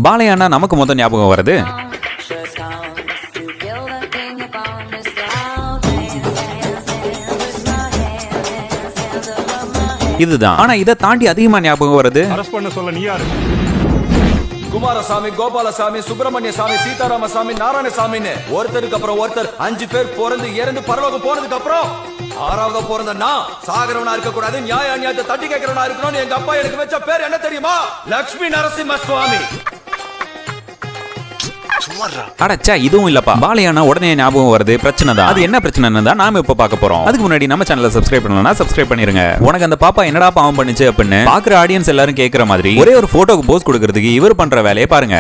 பாலையானா நமக்கு மொத்தம் ஞாபகம் வருது இதுதான். ஆனா இதை தாண்டி அதிகமா ஞாபகம் வருது அரஸ்ட் பண்ண சொல்ல நீ யாரு? குமாரசாமி, கோபாலசாமி, சுப்பிரமணிய சாமி, சீதாராமசாமி, நாராயணசாமின்னு ஒருத்தருக்கு அப்புறம் ஒருத்தர் 5 பேர் பிறந்து இறந்து பரலோகம் போனதுக்கு அப்புறம் 6வது பிறந்தா சாகரவனா இருக்க கூடாது, நியாய அநியாயத்தை தட்டி கேட்கறவனா இருக்கணும்னு எங்க அப்பா எனக்கு வச்ச பேர் என்ன தெரியுமா? லட்சுமி நரசிம்ம சுவாமி. அடச்சா இதுவும் இல்லப்பா. பாலையானா உடனே ஞாபகம் வருது பிரச்சனை தான். அது என்ன பிரச்சனைன்னு தான் நாம இப்ப பார்க்க போறோம். அதுக்கு முன்னாடி நம்ம சேனலை சப்ஸ்கிரைப் பண்ணலனா சப்ஸ்கிரைப் பண்ணிருங்க. உனக்கு அந்த பாப்பா என்னடா பாவம் பண்ணுச்சு அப்படின்னு பாக்குற ஆடியன்ஸ் எல்லாரும் கேக்குற மாதிரி ஒரே ஒரு போட்டோக்கு போஸ் கொடுக்கறதுக்கு இவர் பண்ற வேலையை பாருங்க.